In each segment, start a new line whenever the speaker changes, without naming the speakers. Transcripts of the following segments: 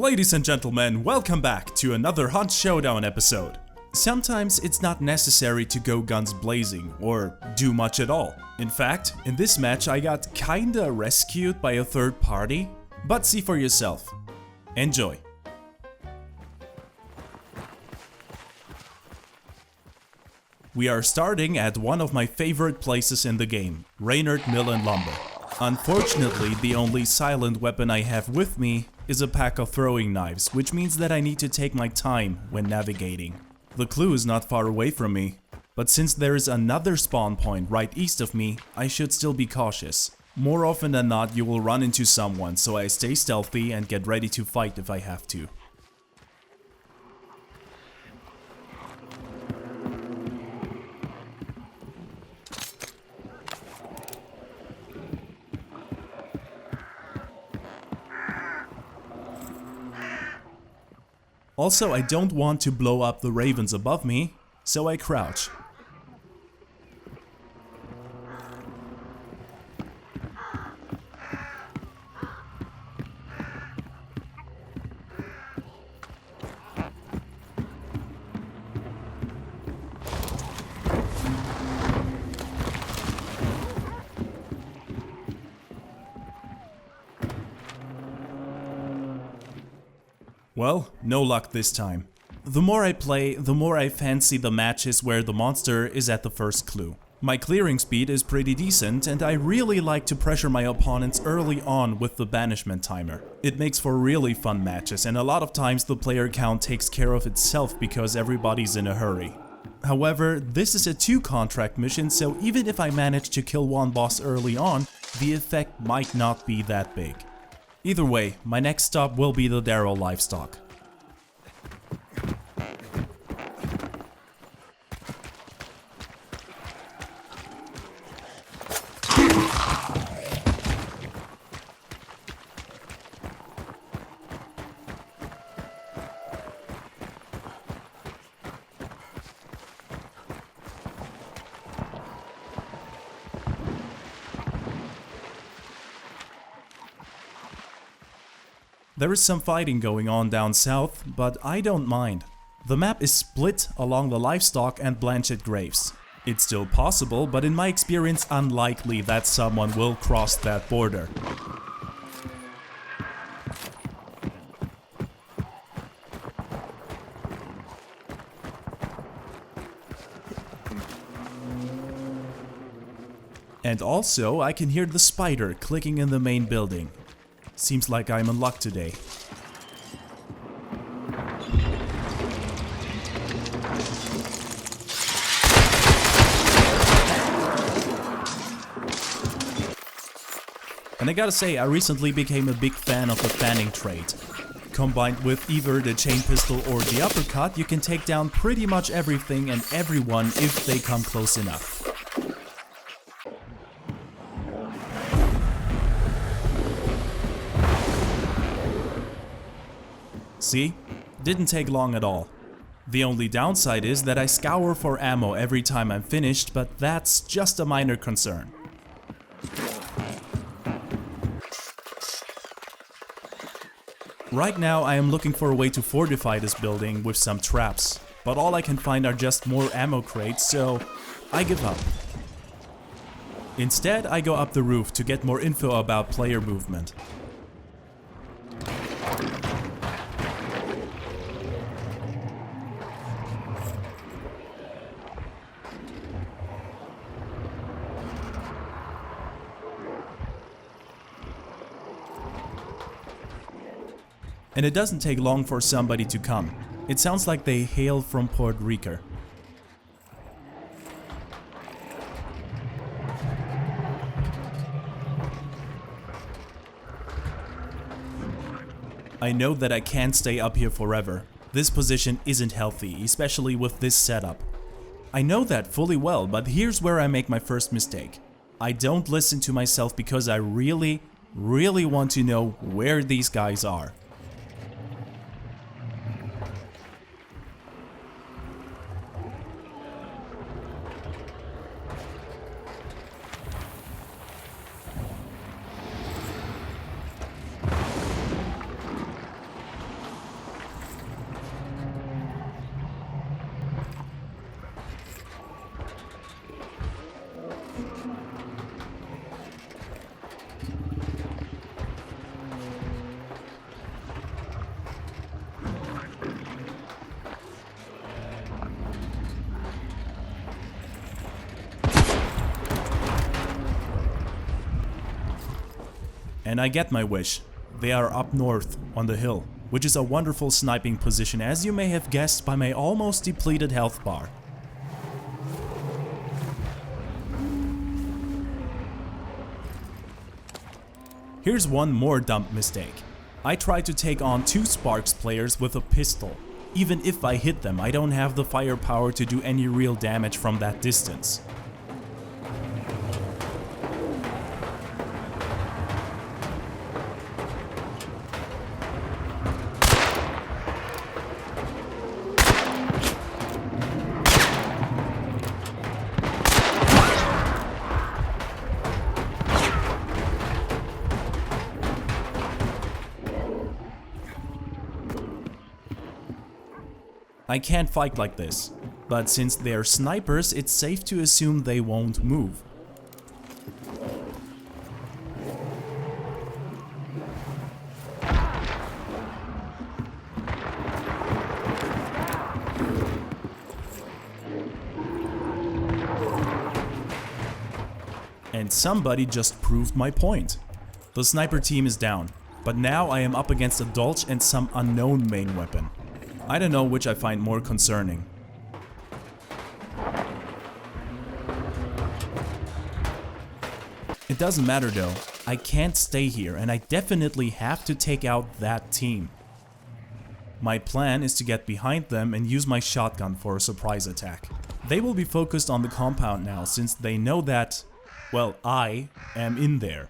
Ladies and gentlemen, welcome back to another Hunt Showdown episode. Sometimes it's not necessary to go guns blazing or do much at all. In fact, in this match I got kinda rescued by a third party, but see for yourself. Enjoy. We are starting at one of my favorite places in the game, Reynard Mill and Lumber. Unfortunately, the only silent weapon I have with me is a pack of throwing knives, which means that I need to take my time when navigating. The clue is not far away from me, but since there is another spawn point right east of me, I should still be cautious. More often than not, you will run into someone, so I stay stealthy and get ready to fight if I have to. Also, I don't want to blow up the ravens above me, so I crouch. Well, no luck this time. The more I play, the more I fancy the matches where the monster is at the first clue. My clearing speed is pretty decent and I really like to pressure my opponents early on with the banishment timer. It makes for really fun matches and a lot of times the player count takes care of itself because everybody's in a hurry. However, this is a 2-contract mission, so even if I manage to kill one boss early on, the effect might not be that big. Either way, my next stop will be the Darrow livestock. There is some fighting going on down south, but I don't mind. The map is split along the livestock and Blanchett graves. It's still possible, but in my experience unlikely that someone will cross that border. And also I can hear the spider clicking in the main building. Seems like I'm in luck today. And I gotta say, I recently became a big fan of the fanning trait. Combined with either the chain pistol or the uppercut, you can take down pretty much everything and everyone if they come close enough. See? Didn't take long at all. The only downside is that I scour for ammo every time I'm finished, but that's just a minor concern. Right now I am looking for a way to fortify this building with some traps, but all I can find are just more ammo crates, so I give up. Instead, I go up the roof to get more info about player movement. And it doesn't take long for somebody to come. It sounds like they hail from Puerto Rico. I know that I can't stay up here forever. This position isn't healthy, especially with this setup. I know that fully well, but here's where I make my first mistake. I don't listen to myself because I really want to know where these guys are. And I get my wish. They are up north on the hill, which is a wonderful sniping position, as you may have guessed by my almost depleted health bar. Here's one more dumb mistake. I tried to take on 2 Sparks players with a pistol. Even if I hit them, I don't have the firepower to do any real damage from that distance. I can't fight like this, but since they're snipers, it's safe to assume they won't move. And somebody just proved my point. The sniper team is down, but now I am up against a Dolch and some unknown main weapon. I don't know which I find more concerning. It doesn't matter though, I can't stay here and I definitely have to take out that team. My plan is to get behind them and use my shotgun for a surprise attack. They will be focused on the compound now since they know that, well, I am in there.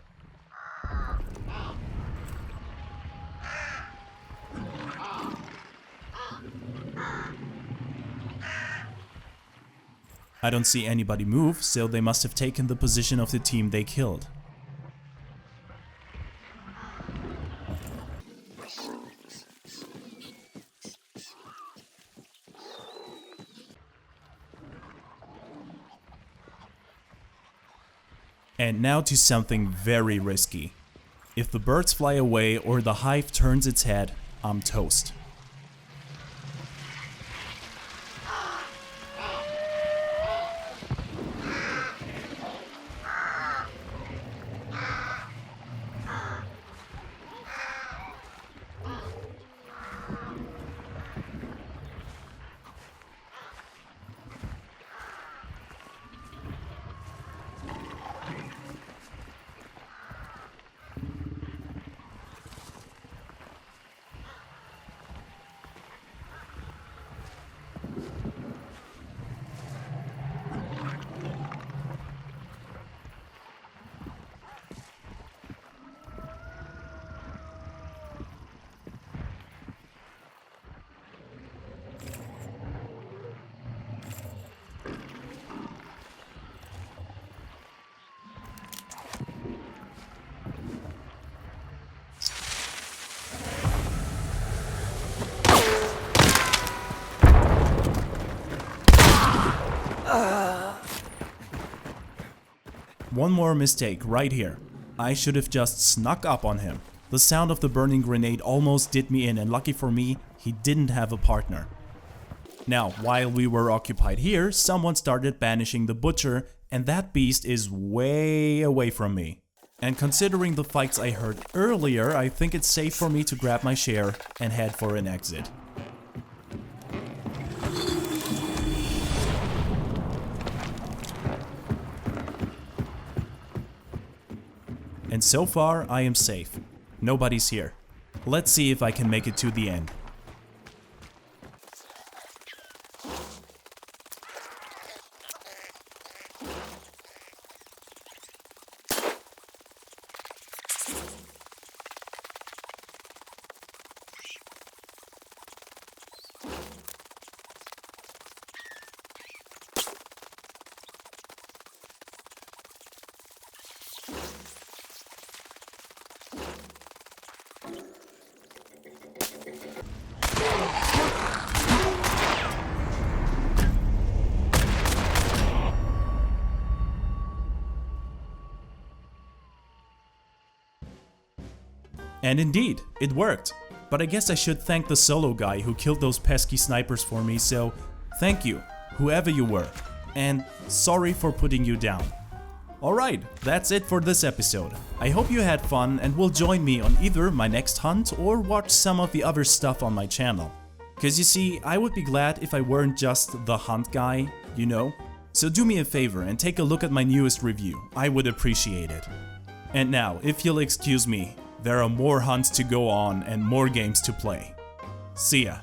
I don't see anybody move, so they must have taken the position of the team they killed. And now to something very risky. If the birds fly away or the hive turns its head, I'm toast. One more mistake right here. I should have just snuck up on him. The sound of the burning grenade almost did me in, and lucky for me, he didn't have a partner. Now, while we were occupied here, someone started banishing the butcher, and that beast is way away from me. And considering the fights I heard earlier, I think it's safe for me to grab my share and head for an exit. And so far, I am safe. Nobody's here. Let's see if I can make it to the end. And indeed, it worked. But I guess I should thank the solo guy who killed those pesky snipers for me, so thank you, whoever you were. And sorry for putting you down. Alright, that's it for this episode. I hope you had fun and will join me on either my next hunt or watch some of the other stuff on my channel. Cause you see, I would be glad if I weren't just the hunt guy, you know? So do me a favor and take a look at my newest review, I would appreciate it. And now, if you'll excuse me, there are more hunts to go on and more games to play. See ya.